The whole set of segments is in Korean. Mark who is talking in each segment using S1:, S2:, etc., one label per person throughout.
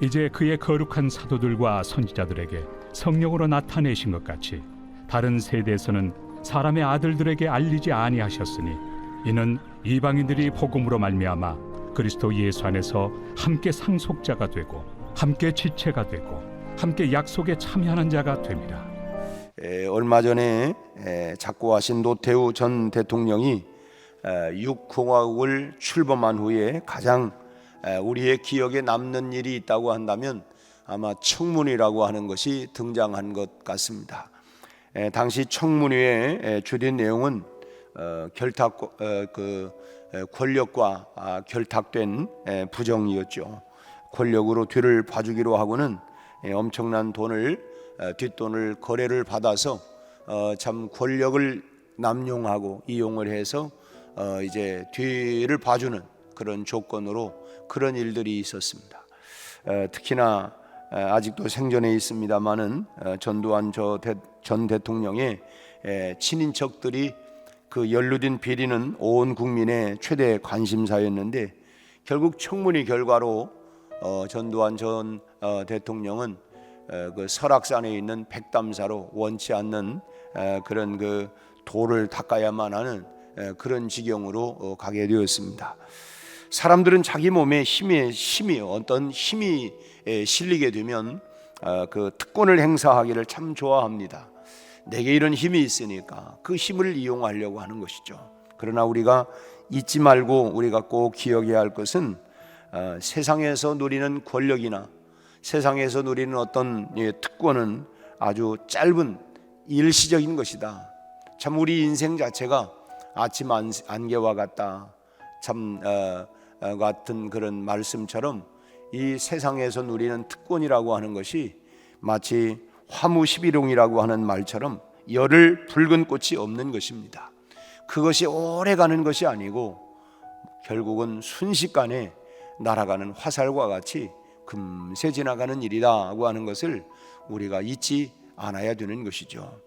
S1: 이제 그의 거룩한 사도들과 선지자들에게 성령으로 나타내신 것 같이 다른 세대에서는 사람의 아들들에게 알리지 아니하셨으니 이는 이방인들이 복음으로 말미암아 그리스도 예수 안에서 함께 상속자가 되고 함께 지체가 되고 함께 약속에 참여하는 자가 됨이라.
S2: 얼마 전에 작고하신 노태우 전 대통령이 육공화국을 출범한 후에 가장 우리의 기억에 남는 일이 있다고 한다면 아마 청문회라고 하는 것이 등장한 것 같습니다. 당시 청문회의 주된 내용은 권력과 결탁된 부정이었죠. 권력으로 뒤를 봐주기로 하고는 엄청난 뒷돈을 거래를 받아서 참 권력을 남용하고 이용을 해서 이제 뒤를 봐주는 그런 조건으로 그런 일들이 있었습니다. 특히나 아직도 생존해 있습니다마는 전두환 전 대통령의 친인척들이 그 연루된 비리는 온 국민의 최대 관심사였는데 결국 청문회 결과로 전두환 전 대통령은 그 설악산에 있는 백담사로 원치 않는 그런 그 돌을 닦아야만 하는 그런 지경으로 가게 되었습니다. 사람들은 자기 몸에 힘이 어떤 힘이 실리게 되면 그 특권을 행사하기를 참 좋아합니다. 내게 이런 힘이 있으니까 그 힘을 이용하려고 하는 것이죠. 그러나 우리가 잊지 말고 우리가 꼭 기억해야 할 것은 세상에서 누리는 권력이나 세상에서 누리는 어떤 특권은 아주 짧은 일시적인 것이다. 참 우리 인생 자체가 아침 안개와 같다. 참 같은 그런 말씀처럼 이 세상에서 누리는 특권이라고 하는 것이 마치 화무십일홍이라고 하는 말처럼 열을 붉은 꽃이 없는 것입니다. 그것이 오래 가는 것이 아니고 결국은 순식간에 날아가는 화살과 같이 금세 지나가는 일이라고 하는 것을 우리가 잊지 않아야 되는 것이죠.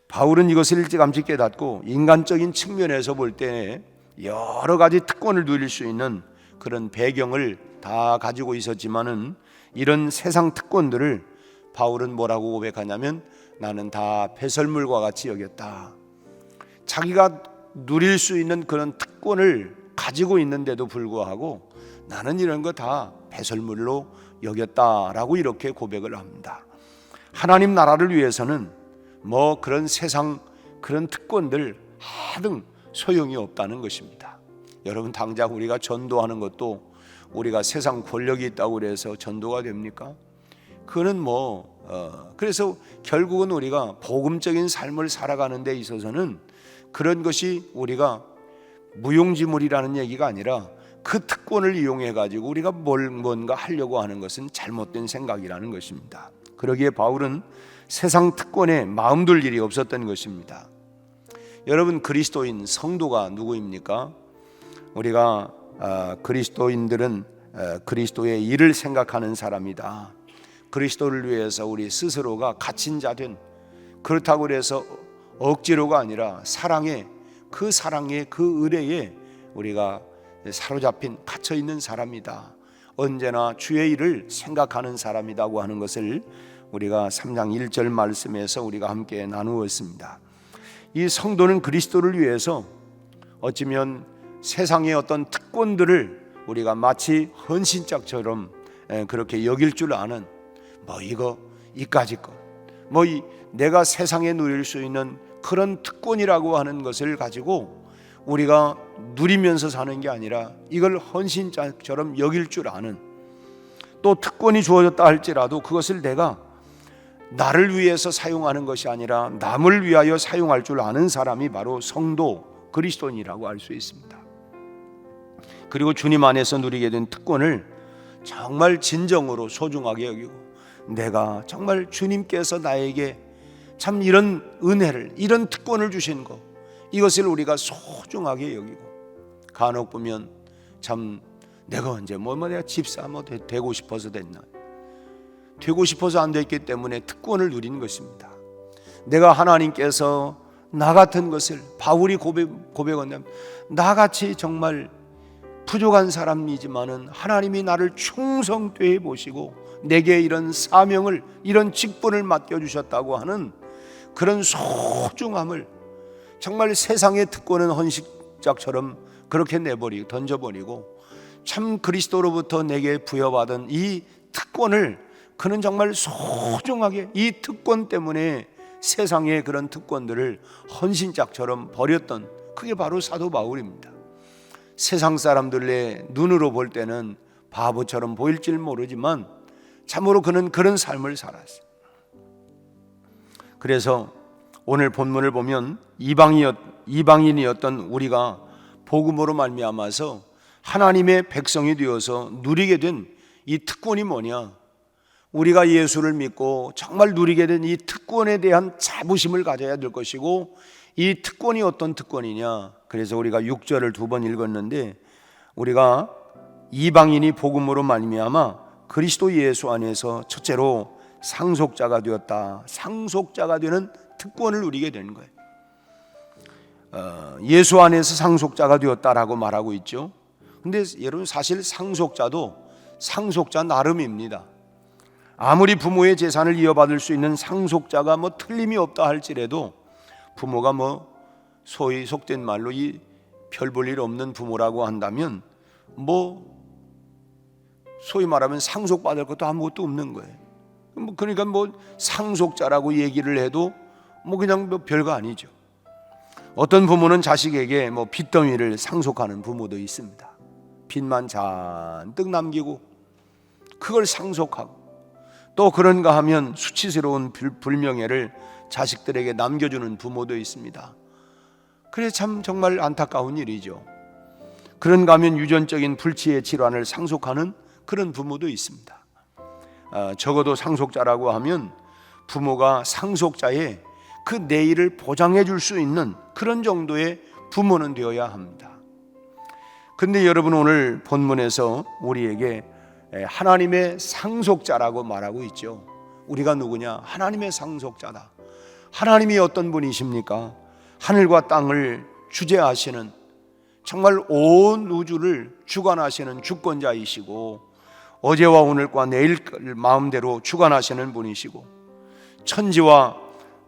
S2: 바울은 이것을 일찌감치 깨닫고 인간적인 측면에서 볼 때 여러 가지 특권을 누릴 수 있는 그런 배경을 다 가지고 있었지만은 이런 세상 특권들을 바울은 뭐라고 고백하냐면 나는 다 배설물과 같이 여겼다. 자기가 누릴 수 있는 그런 특권을 가지고 있는데도 불구하고 나는 이런 거 다 배설물로 여겼다라고 이렇게 고백을 합니다. 하나님 나라를 위해서는 뭐 그런 세상 그런 특권들 하등 소용이 없다는 것입니다. 여러분 당장 우리가 전도하는 것도 우리가 세상 권력이 있다고 그래서 전도가 됩니까? 그거는 그래서 결국은 우리가 복음적인 삶을 살아가는 데 있어서는 그런 것이 우리가 무용지물이라는 얘기가 아니라 그 특권을 이용해 가지고 우리가 뭔가 하려고 하는 것은 잘못된 생각이라는 것입니다. 그러기에 바울은 세상 특권에 마음 둘 일이 없었던 것입니다. 여러분 그리스도인 성도가 누구입니까? 우리가 그리스도인들은 그리스도의 일을 생각하는 사람이다. 그리스도를 위해서 우리 스스로가 갇힌 자 된, 그렇다고 해서 억지로가 아니라 사랑의 그 의뢰에 우리가 사로잡힌 갇혀 있는 사람이다. 언제나 주의 일을 생각하는 사람이라고 하는 것을 우리가 3장 1절 말씀에서 우리가 함께 나누었습니다. 이 성도는 그리스도를 위해서 어쩌면 세상의 어떤 특권들을 우리가 마치 헌신짝처럼 그렇게 여길 줄 아는 이까짓 것, 내가 세상에 누릴 수 있는 그런 특권이라고 하는 것을 가지고 우리가 누리면서 사는 게 아니라 이걸 헌신짝처럼 여길 줄 아는, 또 특권이 주어졌다 할지라도 그것을 내가 나를 위해서 사용하는 것이 아니라 남을 위하여 사용할 줄 아는 사람이 바로 성도 그리스도인이라고 할 수 있습니다. 그리고 주님 안에서 누리게 된 특권을 정말 진정으로 소중하게 여기고 내가 정말 주님께서 나에게 참 이런 은혜를, 이런 특권을 주신 것, 이것을 우리가 소중하게 여기고 간혹 보면 참 내가 언제 내가 집사 되고 싶어서 됐나, 되고 싶어서 안 됐기 때문에 특권을 누린 것입니다. 내가 하나님께서 나 같은 것을 바울이 고백한다면 나같이 정말 부족한 사람이지만은 하나님이 나를 충성되게 보시고 내게 이런 사명을, 이런 직분을 맡겨주셨다고 하는 그런 소중함을, 정말 세상의 특권은 헌식짝처럼 그렇게 던져버리고 참 그리스도로부터 내게 부여받은 이 특권을 그는 정말 소중하게, 이 특권 때문에 세상의 그런 특권들을 헌신짝처럼 버렸던, 그게 바로 사도 바울입니다. 세상 사람들의 눈으로 볼 때는 바보처럼 보일지 모르지만 참으로 그는 그런 삶을 살았어요. 그래서 오늘 본문을 보면 이방인이었던 우리가 복음으로 말미암아서 하나님의 백성이 되어서 누리게 된 이 특권이 뭐냐? 우리가 예수를 믿고 정말 누리게 된 이 특권에 대한 자부심을 가져야 될 것이고, 이 특권이 어떤 특권이냐? 그래서 우리가 6절을 2번 읽었는데, 우리가 이방인이 복음으로 말미암아 그리스도 예수 안에서 첫째로 상속자가 되었다. 상속자가 되는 특권을 누리게 되는 거예요. 예수 안에서 상속자가 되었다라고 말하고 있죠. 근데 여러분, 사실 상속자도 상속자 나름입니다. 아무리 부모의 재산을 이어받을 수 있는 상속자가 틀림이 없다 할지라도, 부모가 소위 속된 말로 이 별 볼 일 없는 부모라고 한다면 소위 말하면 상속받을 것도 아무것도 없는 거예요. 그러니까 상속자라고 얘기를 해도 그냥 별거 아니죠. 어떤 부모는 자식에게 빚더미를 상속하는 부모도 있습니다. 빚만 잔뜩 남기고 그걸 상속하고, 또 그런가 하면 수치스러운 불명예를 자식들에게 남겨주는 부모도 있습니다. 그래 참 정말 안타까운 일이죠. 그런가 하면 유전적인 불치의 질환을 상속하는 그런 부모도 있습니다. 적어도 상속자라고 하면 부모가 상속자의 그 내일을 보장해 줄 수 있는 그런 정도의 부모는 되어야 합니다. 근데 여러분, 오늘 본문에서 우리에게 하나님의 상속자라고 말하고 있죠. 우리가 누구냐? 하나님의 상속자다. 하나님이 어떤 분이십니까? 하늘과 땅을 주재하시는, 정말 온 우주를 주관하시는 주권자이시고, 어제와 오늘과 내일 마음대로 주관하시는 분이시고, 천지와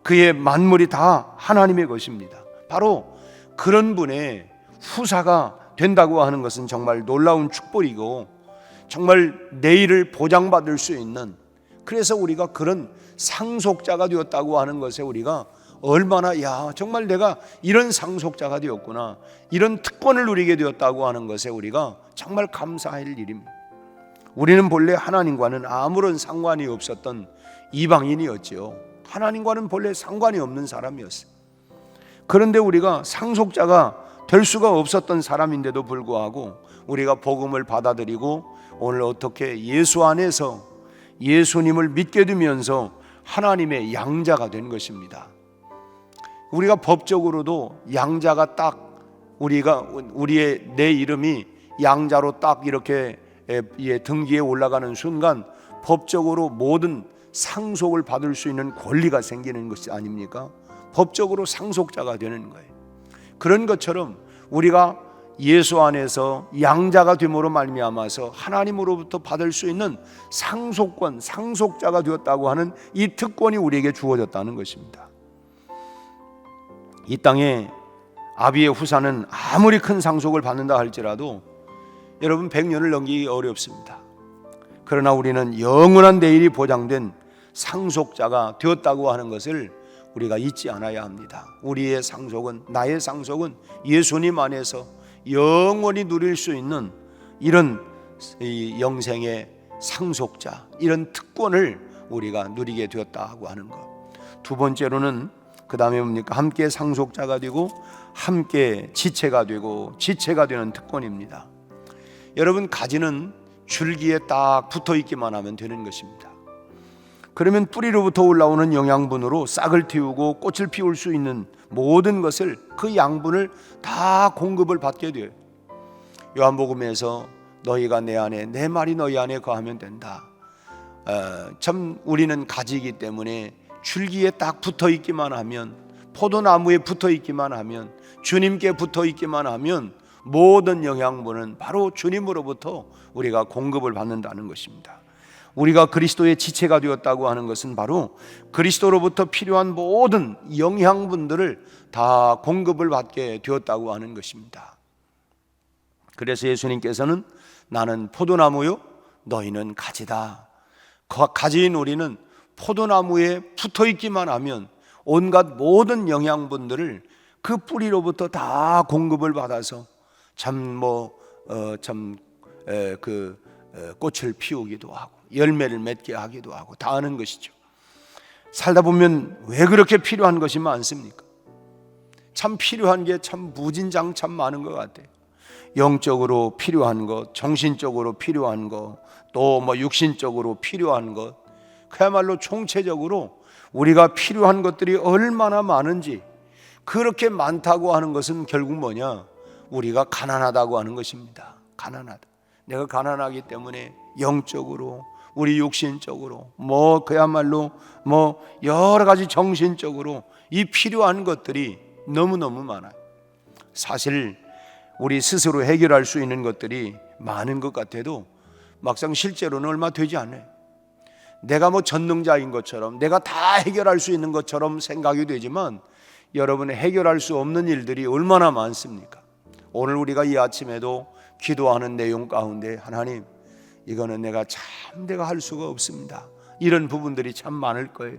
S2: 그의 만물이 다 하나님의 것입니다. 바로 그런 분의 후사가 된다고 하는 것은 정말 놀라운 축복이고, 정말 내일을 보장받을 수 있는, 그래서 우리가 그런 상속자가 되었다고 하는 것에 우리가 얼마나 정말 내가 이런 상속자가 되었구나, 이런 특권을 누리게 되었다고 하는 것에 우리가 정말 감사할 일입니다. 우리는 본래 하나님과는 아무런 상관이 없었던 이방인이었지요. 하나님과는 본래 상관이 없는 사람이었어요. 그런데 우리가 상속자가 될 수가 없었던 사람인데도 불구하고 우리가 복음을 받아들이고 오늘 어떻게 예수 안에서 예수님을 믿게 되면서 하나님의 양자가 된 것입니다. 우리가 법적으로도 양자가 딱, 내 이름이 양자로 딱 이렇게 등기에 올라가는 순간 법적으로 모든 상속을 받을 수 있는 권리가 생기는 것이 아닙니까? 법적으로 상속자가 되는 거예요. 그런 것처럼 우리가 예수 안에서 양자가 됨으로 말미암아서 하나님으로부터 받을 수 있는 상속권, 상속자가 되었다고 하는 이 특권이 우리에게 주어졌다는 것입니다. 이 땅에 아비의 후사는 아무리 큰 상속을 받는다 할지라도 여러분 100년을 넘기기 어렵습니다. 그러나 우리는 영원한 내일이 보장된 상속자가 되었다고 하는 것을 우리가 잊지 않아야 합니다. 우리의 상속은, 나의 상속은 예수님 안에서 영원히 누릴 수 있는 이런 영생의 상속자, 이런 특권을 우리가 누리게 되었다고 하는 것. 두 번째로는 그 다음에 뭡니까? 함께 상속자가 되고 함께 지체가 되고 지체가 되는 특권입니다. 여러분, 가지는 줄기에 딱 붙어 있기만 하면 되는 것입니다. 그러면 뿌리로부터 올라오는 영양분으로 싹을 틔우고 꽃을 피울 수 있는 모든 것을, 그 양분을 다 공급을 받게 돼요. 요한복음에서 너희가 내 안에, 내 말이 너희 안에 거하면 된다. 참 우리는 가지이기 때문에 줄기에 딱 붙어 있기만 하면, 포도나무에 붙어 있기만 하면, 주님께 붙어 있기만 하면 모든 영양분은 바로 주님으로부터 우리가 공급을 받는다는 것입니다. 우리가 그리스도의 지체가 되었다고 하는 것은 바로 그리스도로부터 필요한 모든 영양분들을 다 공급을 받게 되었다고 하는 것입니다. 그래서 예수님께서는 나는 포도나무요 너희는 가지다. 가지인 우리는 포도나무에 붙어있기만 하면 온갖 모든 영양분들을 그 뿌리로부터 다 공급을 받아서 꽃을 피우기도 하고 열매를 맺게 하기도 하고 다 하는 것이죠. 살다 보면 왜 그렇게 필요한 것이 많습니까? 참 필요한 게 참 무진장 참 많은 것 같아요. 영적으로 필요한 것, 정신적으로 필요한 것, 또 육신적으로 필요한 것, 그야말로 총체적으로 우리가 필요한 것들이 얼마나 많은지, 그렇게 많다고 하는 것은 결국 뭐냐? 우리가 가난하다고 하는 것입니다. 가난하다. 내가 가난하기 때문에 영적으로, 우리 육신적으로, 그야말로 여러 가지 정신적으로 이 필요한 것들이 너무너무 많아요. 사실 우리 스스로 해결할 수 있는 것들이 많은 것 같아도 막상 실제로는 얼마 되지 않아요. 내가 전능자인 것처럼, 내가 다 해결할 수 있는 것처럼 생각이 되지만 여러분의 해결할 수 없는 일들이 얼마나 많습니까? 오늘 우리가 이 아침에도 기도하는 내용 가운데 하나님, 이거는 내가 할 수가 없습니다. 이런 부분들이 참 많을 거예요.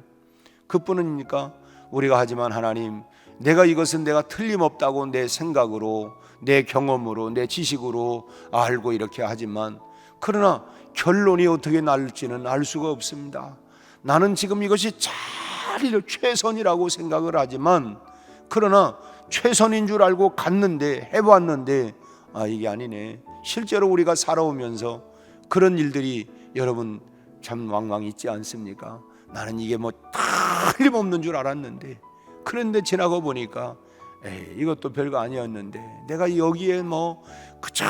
S2: 그뿐입니까? 우리가 하지만 하나님, 이것은 내가 틀림없다고 내 생각으로, 내 경험으로, 내 지식으로 알고 이렇게 하지만, 그러나 결론이 어떻게 날지는 알 수가 없습니다. 나는 지금 이것이 최선이라고 생각을 하지만, 그러나 최선인 줄 알고 갔는데, 해봤는데 이게 아니네. 실제로 우리가 살아오면서 그런 일들이 여러분 참 왕왕 있지 않습니까? 나는 이게 틀림없는 줄 알았는데, 그런데 지나고 보니까 이것도 별거 아니었는데, 내가 여기에 그저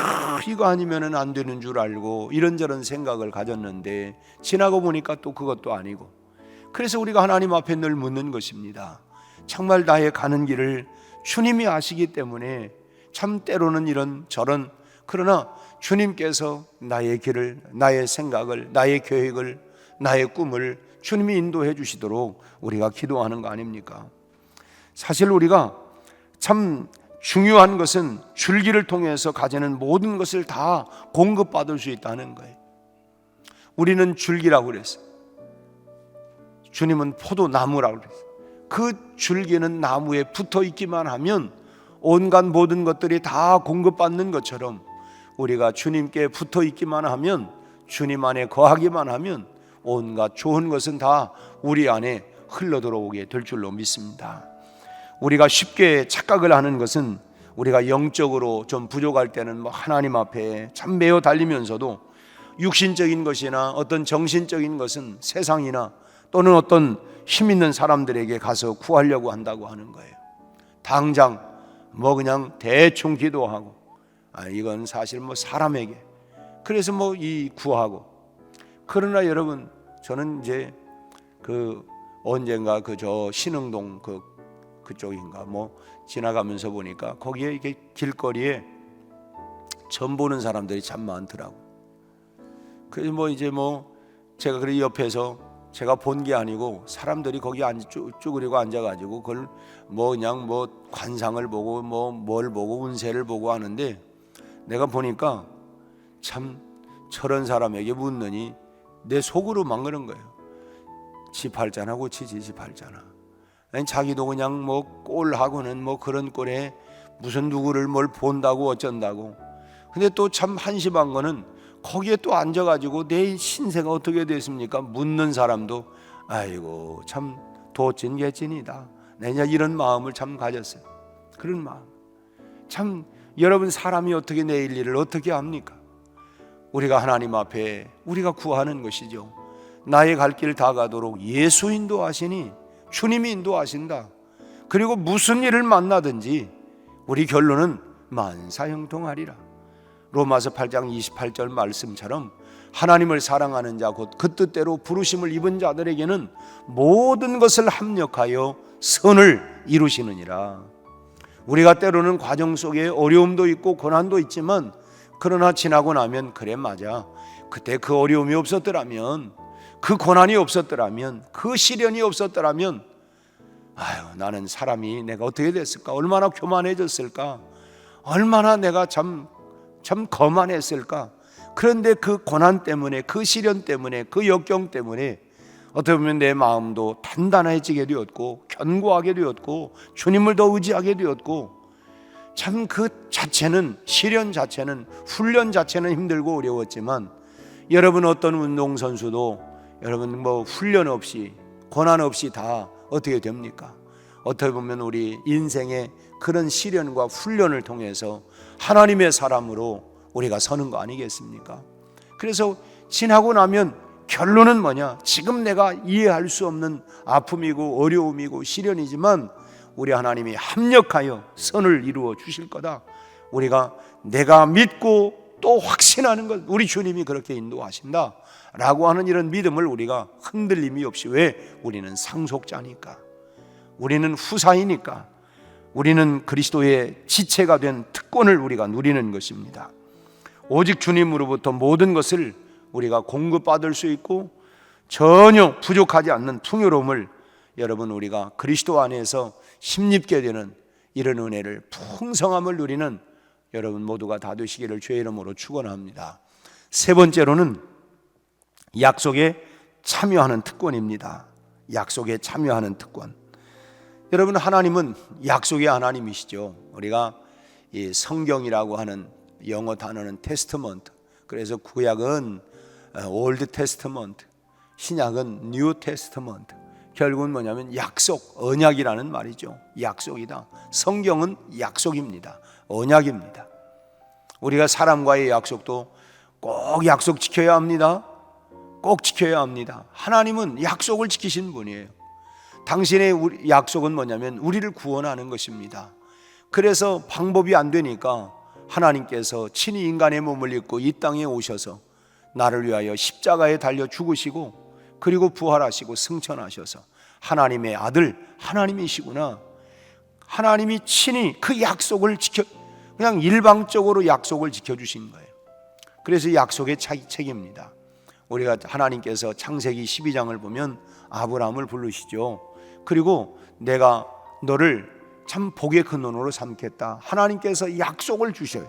S2: 이거 아니면은 안 되는 줄 알고 이런저런 생각을 가졌는데 지나고 보니까 또 그것도 아니고. 그래서 우리가 하나님 앞에 늘 묻는 것입니다. 정말 나의 가는 길을 주님이 아시기 때문에 참 때로는 이런 저런, 그러나 주님께서 나의 길을, 나의 생각을, 나의 계획을, 나의 꿈을 주님이 인도해 주시도록 우리가 기도하는 거 아닙니까? 사실 우리가 참 중요한 것은 줄기를 통해서 가지는 모든 것을 다 공급받을 수 있다는 거예요. 우리는 줄기라고 그랬어요. 주님은 포도나무라고 그랬어요. 그 줄기는 나무에 붙어 있기만 하면 온갖 모든 것들이 다 공급받는 것처럼, 우리가 주님께 붙어 있기만 하면, 주님 안에 거하기만 하면 온갖 좋은 것은 다 우리 안에 흘러들어오게 될 줄로 믿습니다. 우리가 쉽게 착각을 하는 것은, 우리가 영적으로 좀 부족할 때는 하나님 앞에 참 매어 달리면서도 육신적인 것이나 어떤 정신적인 것은 세상이나 또는 어떤 힘 있는 사람들에게 가서 구하려고 한다고 하는 거예요. 당장 그냥 대충 기도하고, 이건 사실 사람에게, 그래서 구하고. 그러나 여러분, 저는 이제 언젠가 저 신흥동 그쪽인가 지나가면서 보니까 거기에 이게 길거리에 점 보는 사람들이 참 많더라고. 그래서 이제 제가 그래 옆에서 제가 본 게 아니고 사람들이 거기 쭈그리고 앉아가지고 그걸 그냥 관상을 보고 뭘 보고 운세를 보고 하는데, 내가 보니까 참 저런 사람에게 묻느니 내 속으로 막 그런 거예요. 지 팔자나 고치지, 지 팔자나. 아니, 자기도 그냥 꼴하고는 그런 꼴에 무슨 누구를 뭘 본다고 어쩐다고. 근데 또 참 한심한 거는 거기에 또 앉아가지고 내 신세가 어떻게 됐습니까? 묻는 사람도 아이고 참 도찐 개찐이다. 내가 이런 마음을 참 가졌어요. 그런 마음. 참 여러분, 사람이 어떻게 내일 일을 어떻게 합니까? 우리가 하나님 앞에 우리가 구하는 것이죠. 나의 갈 길 다 가도록 예수 인도하시니, 주님이 인도하신다. 그리고 무슨 일을 만나든지 우리 결론은 만사형통하리라. 로마서 8장 28절 말씀처럼 하나님을 사랑하는 자, 곧 그 뜻대로 부르심을 입은 자들에게는 모든 것을 합력하여 선을 이루시느니라. 우리가 때로는 과정 속에 어려움도 있고 고난도 있지만, 그러나 지나고 나면 그래 맞아, 그때 그 어려움이 없었더라면, 그 고난이 없었더라면, 그 시련이 없었더라면 아유, 나는 사람이 내가 어떻게 됐을까, 얼마나 교만해졌을까, 얼마나 내가 참 거만했을까. 그런데 그 고난 때문에, 그 시련 때문에, 그 역경 때문에 어떻게 보면 내 마음도 단단해지게 되었고, 견고하게 되었고, 주님을 더 의지하게 되었고, 참 그 자체는, 시련 자체는, 훈련 자체는 힘들고 어려웠지만, 여러분 어떤 운동선수도 여러분 뭐 훈련 없이, 고난 없이 다 어떻게 됩니까? 어떻게 보면 우리 인생의 그런 시련과 훈련을 통해서 하나님의 사람으로 우리가 서는 거 아니겠습니까? 그래서 지나고 나면 결론은 뭐냐? 지금 내가 이해할 수 없는 아픔이고 어려움이고 시련이지만 우리 하나님이 합력하여 선을 이루어 주실 거다. 우리가 내가 믿고 또 확신하는 것, 우리 주님이 그렇게 인도하신다 라고 하는 이런 믿음을 우리가 흔들림이 없이, 왜? 우리는 상속자니까, 우리는 후사이니까, 우리는 그리스도의 지체가 된 특권을 우리가 누리는 것입니다. 오직 주님으로부터 모든 것을 우리가 공급받을 수 있고 전혀 부족하지 않는 풍요로움을 여러분 우리가 그리스도 안에서 힘입게 되는 이런 은혜를, 풍성함을 누리는 여러분 모두가 다 되시기를 주의 이름으로 축원합니다. 세 번째로는 약속에 참여하는 특권입니다. 약속에 참여하는 특권. 여러분, 하나님은 약속의 하나님이시죠. 우리가 이 성경이라고 하는 영어 단어는 테스트먼트, 그래서 구약은 올드 테스트먼트, 신약은 뉴 테스트먼트. 결국은 뭐냐면 약속, 언약이라는 말이죠. 약속이다. 성경은 약속입니다. 언약입니다. 우리가 사람과의 약속도 꼭 약속 지켜야 합니다. 꼭 지켜야 합니다. 하나님은 약속을 지키신 분이에요. 당신의 약속은 뭐냐면 우리를 구원하는 것입니다. 그래서 방법이 안 되니까 하나님께서 친히 인간의 몸을 입고 이 땅에 오셔서 나를 위하여 십자가에 달려 죽으시고, 그리고 부활하시고 승천하셔서 하나님의 아들, 하나님이시구나, 하나님이 친히 그 약속을 그냥 일방적으로 약속을 지켜주신 거예요. 그래서 약속의 책임입니다. 우리가 하나님께서 창세기 12장을 보면 아브라함을 부르시죠. 그리고 내가 너를 참 복의 근원으로 삼겠다, 하나님께서 약속을 주셔요.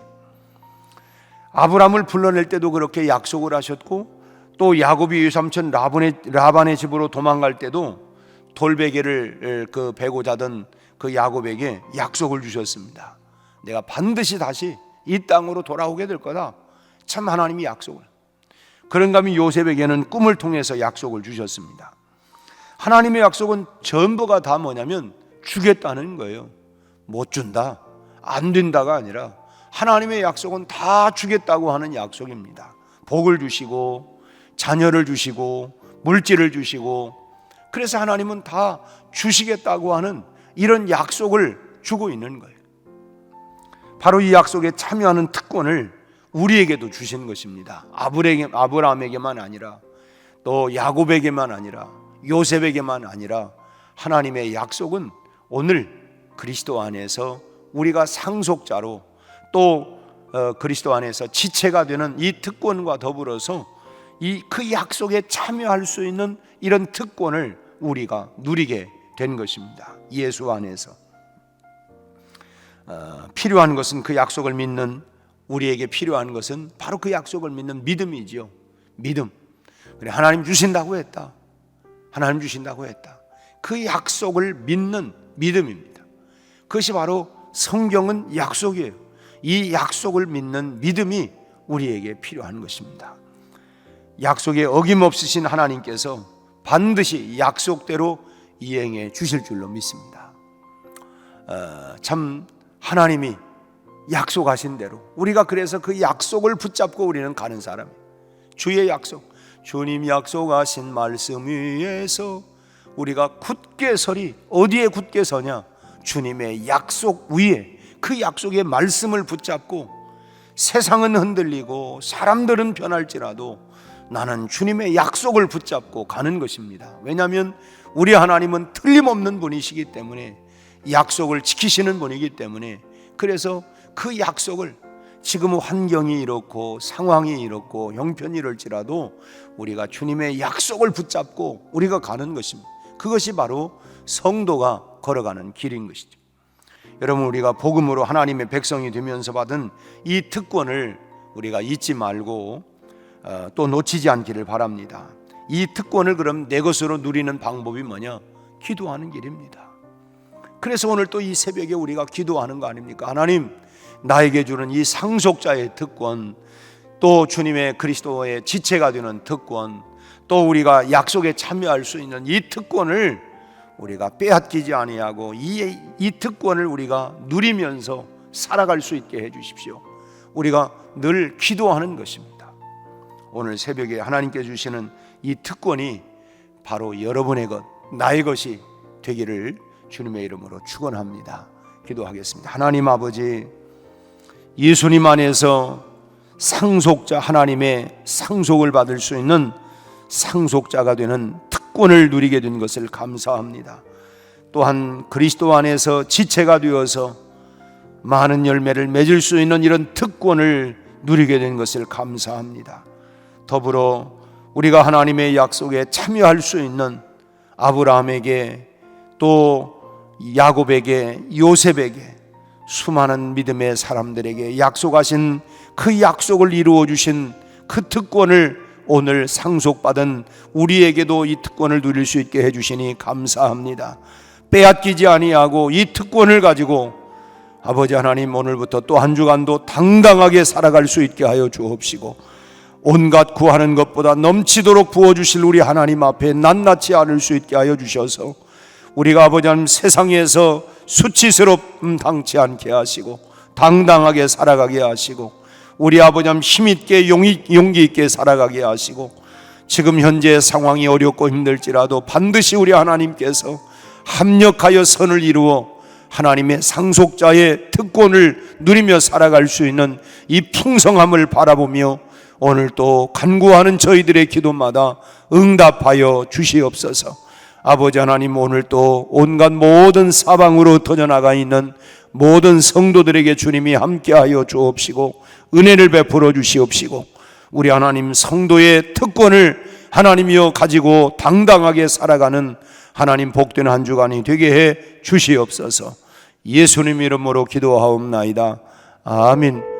S2: 아브라함을 불러낼 때도 그렇게 약속을 하셨고, 또 야곱이 외삼촌 라반의 집으로 도망갈 때도 돌베개를 베고 자던 그 야곱에게 약속을 주셨습니다. 내가 반드시 다시 이 땅으로 돌아오게 될 거다. 참 하나님이 약속을. 그런가 하면 요셉에게는 꿈을 통해서 약속을 주셨습니다. 하나님의 약속은 전부가 다 뭐냐면 주겠다는 거예요. 못 준다, 안 된다가 아니라 하나님의 약속은 다 주겠다고 하는 약속입니다. 복을 주시고 자녀를 주시고 물질을 주시고, 그래서 하나님은 다 주시겠다고 하는 이런 약속을 주고 있는 거예요. 바로 이 약속에 참여하는 특권을 우리에게도 주신 것입니다. 아브라함에게만 아니라, 또 야곱에게만 아니라, 요셉에게만 아니라, 하나님의 약속은 오늘 그리스도 안에서 우리가 상속자로, 또 그리스도 안에서 지체가 되는 이 특권과 더불어서 그 약속에 참여할 수 있는 이런 특권을 우리가 누리게 된 것입니다. 예수 안에서 필요한 것은, 그 약속을 믿는 우리에게 필요한 것은 바로 그 약속을 믿는 믿음이지요. 믿음. 그래, 하나님 주신다고 했다, 하나님 주신다고 했다, 그 약속을 믿는 믿음입니다. 그것이 바로 성경은 약속이에요. 이 약속을 믿는 믿음이 우리에게 필요한 것입니다. 약속에 어김없으신 하나님께서 반드시 약속대로 이행해 주실 줄로 믿습니다. 참 하나님이 약속하신 대로 우리가, 그래서 그 약속을 붙잡고 우리는 가는 사람이에요. 주의 약속, 주님 약속하신 말씀 위에서 우리가 굳게 서리. 어디에 굳게 서냐? 주님의 약속 위에, 그 약속의 말씀을 붙잡고, 세상은 흔들리고 사람들은 변할지라도 나는 주님의 약속을 붙잡고 가는 것입니다. 왜냐하면 우리 하나님은 틀림없는 분이시기 때문에 약속을 지키시는 분이기 때문에, 그래서 그 약속을 지금 환경이 이렇고 상황이 이렇고 형편이 이럴지라도 우리가 주님의 약속을 붙잡고 우리가 가는 것입니다. 그것이 바로 성도가 걸어가는 길인 것이죠. 여러분, 우리가 복음으로 하나님의 백성이 되면서 받은 이 특권을 우리가 잊지 말고 또 놓치지 않기를 바랍니다. 이 특권을 그럼 내 것으로 누리는 방법이 뭐냐? 기도하는 길입니다. 그래서 오늘 또 이 새벽에 우리가 기도하는 거 아닙니까? 하나님, 나에게 주는 이 상속자의 특권, 또 주님의 그리스도의 지체가 되는 특권, 또 우리가 약속에 참여할 수 있는 이 특권을 우리가 빼앗기지 아니하고 이 특권을 우리가 누리면서 살아갈 수 있게 해 주십시오. 우리가 늘 기도하는 것입니다. 오늘 새벽에 하나님께 주시는 이 특권이 바로 여러분의 것, 나의 것이 되기를 주님의 이름으로 축원합니다. 기도하겠습니다. 하나님 아버지, 예수님 안에서 상속자, 하나님의 상속을 받을 수 있는 상속자가 되는 특권을 누리게 된 것을 감사합니다. 또한 그리스도 안에서 지체가 되어서 많은 열매를 맺을 수 있는 이런 특권을 누리게 된 것을 감사합니다. 더불어 우리가 하나님의 약속에 참여할 수 있는 아브라함에게, 또 야곱에게, 요셉에게, 수많은 믿음의 사람들에게 약속하신 그 약속을 이루어 주신 그 특권을 오늘 상속받은 우리에게도 이 특권을 누릴 수 있게 해주시니 감사합니다. 빼앗기지 아니하고 이 특권을 가지고 아버지 하나님, 오늘부터 또 한 주간도 당당하게 살아갈 수 있게 하여 주옵시고, 온갖 구하는 것보다 넘치도록 부어주실 우리 하나님 앞에 낱낱이 않을 수 있게 하여 주셔서 우리가 아버지 하나님 세상에서 수치스럽음 당치 않게 하시고 당당하게 살아가게 하시고, 우리 아버지 하나님 힘있게 용기 있게 살아가게 하시고, 지금 현재 상황이 어렵고 힘들지라도 반드시 우리 하나님께서 합력하여 선을 이루어 하나님의 상속자의 특권을 누리며 살아갈 수 있는 이 풍성함을 바라보며 오늘 또 간구하는 저희들의 기도마다 응답하여 주시옵소서. 아버지 하나님, 오늘 또 온갖 모든 사방으로 터져나가 있는 모든 성도들에게 주님이 함께하여 주옵시고 은혜를 베풀어 주시옵시고, 우리 하나님 성도의 특권을 하나님이여 가지고 당당하게 살아가는 하나님 복된 한 주간이 되게 해 주시옵소서. 예수님 이름으로 기도하옵나이다. 아멘.